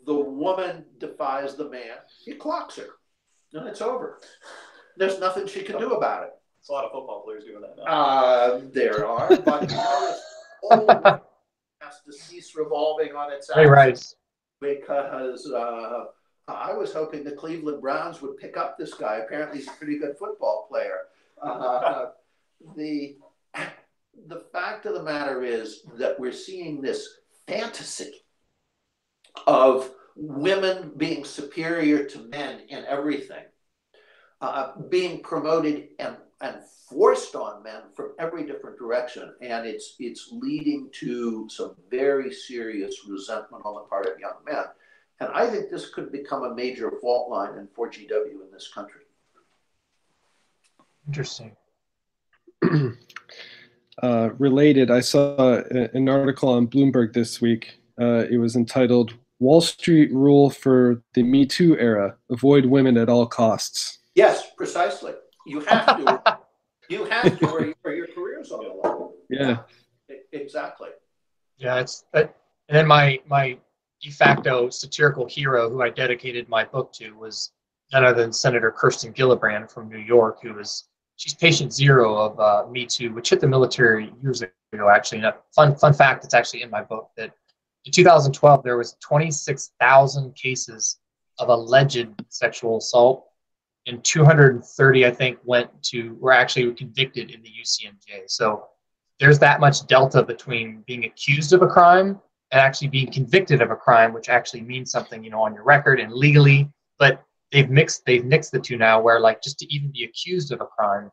the woman defies the man, he clocks her, and it's over. There's nothing she can do about it. There's a lot of football players doing that now. There are, but you know, all has to cease revolving on its axis. Right. Because I was hoping the Cleveland Browns would pick up this guy. Apparently, he's a pretty good football player. The fact of the matter is that we're seeing this fantasy of women being superior to men in everything, being promoted and forced on men from every different direction. And it's leading to some very serious resentment on the part of young men. And I think this could become a major fault line in 4GW in this country. Interesting. Related, I saw an article on Bloomberg this week. It was entitled "Wall Street Rule for the Me Too Era: Avoid Women at All Costs." Yes, precisely. You have to. You have to, or your career's on the line. Yeah. Exactly. Yeah, and then my de facto satirical hero, who I dedicated my book to, was none other than Senator Kirsten Gillibrand from New York, she's patient zero of Me Too, which hit the military years ago. Actually, and a fun fact that's actually in my book, that in 2012 there was 26,000 cases of alleged sexual assault, and 230, I think, were actually convicted in the UCMJ. So there's that much delta between being accused of a crime and actually being convicted of a crime, which actually means something, on your record and legally. But they've mixed the two now, where like just to even be accused of a crime,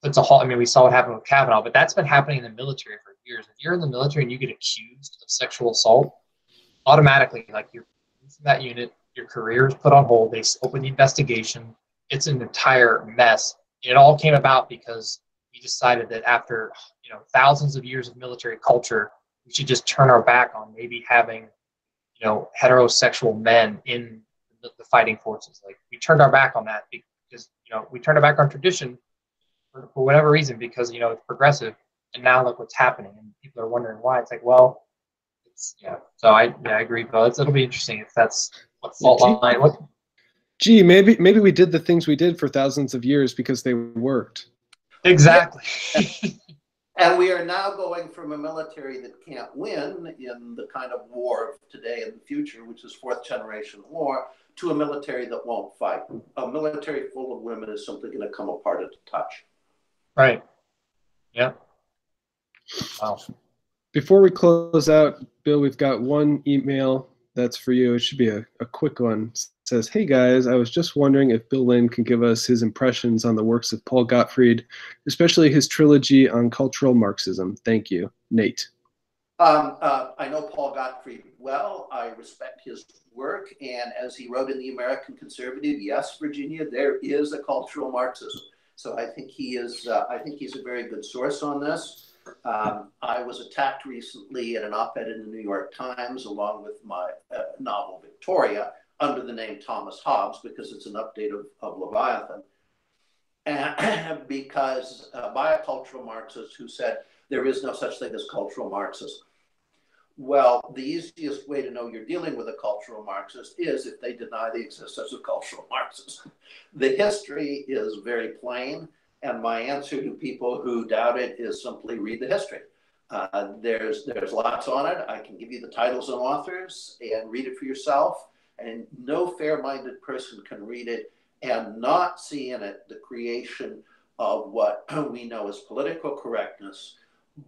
it's a whole. I mean, we saw what happened with Kavanaugh, but that's been happening in the military for years. If you're in the military and you get accused of sexual assault, automatically, like, you're from that unit, your career is put on hold. They open the investigation. It's an entire mess. It all came about because we decided that after thousands of years of military culture, we should just turn our back on maybe having heterosexual men in the fighting forces. Like, we turned our back on that because we turned our back on tradition for whatever reason, because it's progressive, and now look what's happening, and people are wondering why. It's like, well, so I agree, but it'll be interesting if that's what fault line. Gee, maybe we did the things we did for thousands of years because they worked. Exactly. And we are now going from a military that can't win in the kind of war of today and the future, which is fourth generation war, to a military that won't fight. A military full of women is simply going to come apart at the touch. Right. Yeah. Wow. Before we close out, Bill, we've got one email that's for you. It should be a quick one. It says, "Hey guys, I was just wondering if Bill Lynn can give us his impressions on the works of Paul Gottfried, especially his trilogy on cultural Marxism. Thank you, Nate." I know Paul Gottfried well. I respect his work, and as he wrote in the American Conservative, yes, Virginia, there is a cultural Marxism. So I think he is. I think he's a very good source on this. I was attacked recently in an op-ed in the New York Times, along with my novel Victoria, under the name Thomas Hobbes, because it's an update of Leviathan. And because by a cultural Marxist who said there is no such thing as cultural Marxism. Well, the easiest way to know you're dealing with a cultural Marxist is if they deny the existence of cultural Marxism. The history is very plain, and my answer to people who doubt it is simply read the history. There's lots on it. I can give you the titles and authors and read it for yourself, and no fair-minded person can read it and not see in it the creation of what we know as political correctness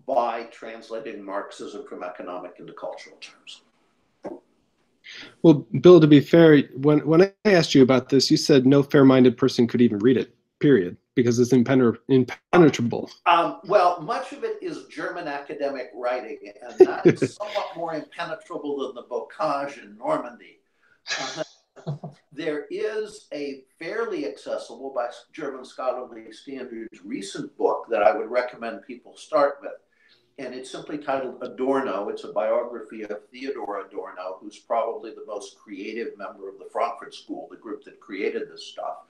by translating Marxism from economic into cultural terms. Well, Bill, to be fair, when I asked you about this, you said no fair-minded person could even read it, period, because it's impenetrable. Well, much of it is German academic writing, and that is somewhat more impenetrable than the Bocage in Normandy. There is a fairly accessible, by German scholarly standards, recent book that I would recommend people start with. And it's simply titled Adorno. It's a biography of Theodor Adorno, who's probably the most creative member of the Frankfurt School, the group that created this stuff.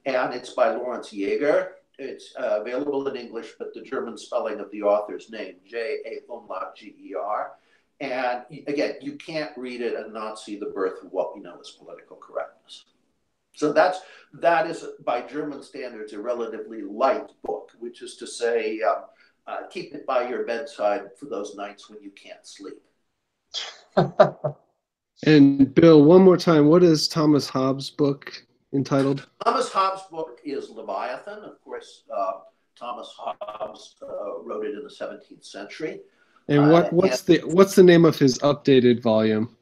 And it's by Lawrence Jaeger. It's available in English, but the German spelling of the author's name, J-A-G-E-R. And again, you can't read it and not see the birth of what we know as political correctness. So that is, by German standards, a relatively light book, which is to say, keep it by your bedside for those nights when you can't sleep. And Bill, one more time, what is Thomas Hobbes' book entitled? Thomas Hobbes' book is Leviathan. Of course, Thomas Hobbes wrote it in the 17th century. And what's the name of his updated volume?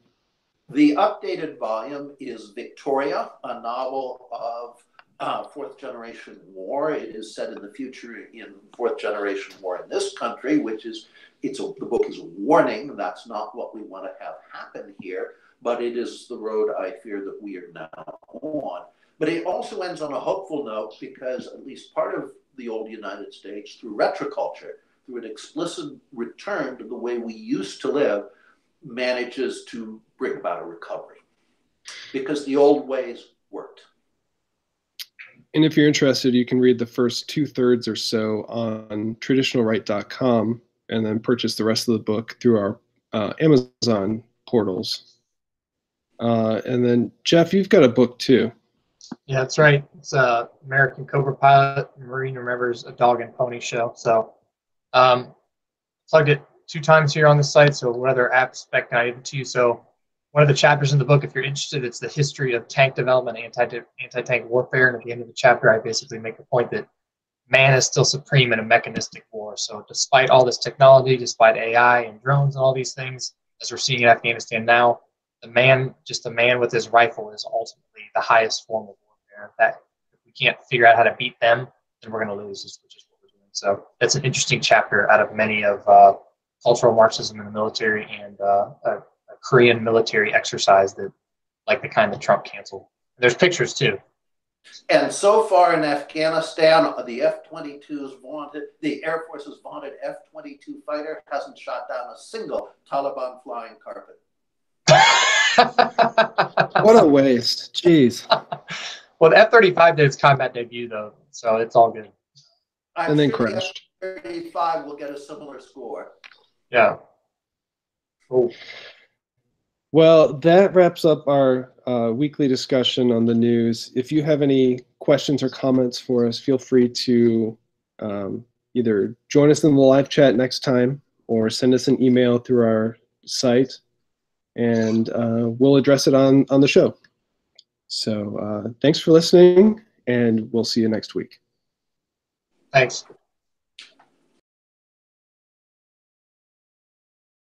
The updated volume is Victoria, a novel of fourth generation war. It is set in the future in fourth generation war in this country, which is, the book is a warning. That's not what we want to have happen here, but it is the road I fear that we are now on. But it also ends on a hopeful note, because at least part of the old United States, through retroculture, through an explicit return to the way we used to live, manages to bring about a recovery, because the old ways worked. And if you're interested, you can read the first 2/3 or so on traditionalright.com and then purchase the rest of the book through our Amazon portals. And then, Jeff, you've got a book too. Yeah, that's right. It's American Cobra Pilot, Marine Remembers a Dog and Pony Show. So plugged it 2 times here on the site, so what other aspect can I give to you? So one of the chapters in the book, if you're interested, it's the history of tank development and anti-tank warfare. And at the end of the chapter, I basically make the point that man is still supreme in a mechanistic war. So despite all this technology, despite AI and drones and all these things, as we're seeing in Afghanistan now, just a man with his rifle is ultimately the highest form of warfare. That if we can't figure out how to beat them, then we're going to lose, which is what we're doing. So that's an interesting chapter out of many of cultural Marxism in the military and a Korean military exercise that, like the kind that Trump canceled. There's pictures too. And so far in Afghanistan, the F-22's vaunted, the Air Force's vaunted F-22 fighter hasn't shot down a single Taliban flying carpet. What a waste. Jeez. Well, the F-35 did its combat debut, though, so it's all good. And then crashed. The F-35 will get a similar score. Yeah. Cool. Well, that wraps up our weekly discussion on the news. If you have any questions or comments for us, feel free to either join us in the live chat next time or send us an email through our site, and we'll address it on the show. So thanks for listening, and we'll see you next week. Thanks.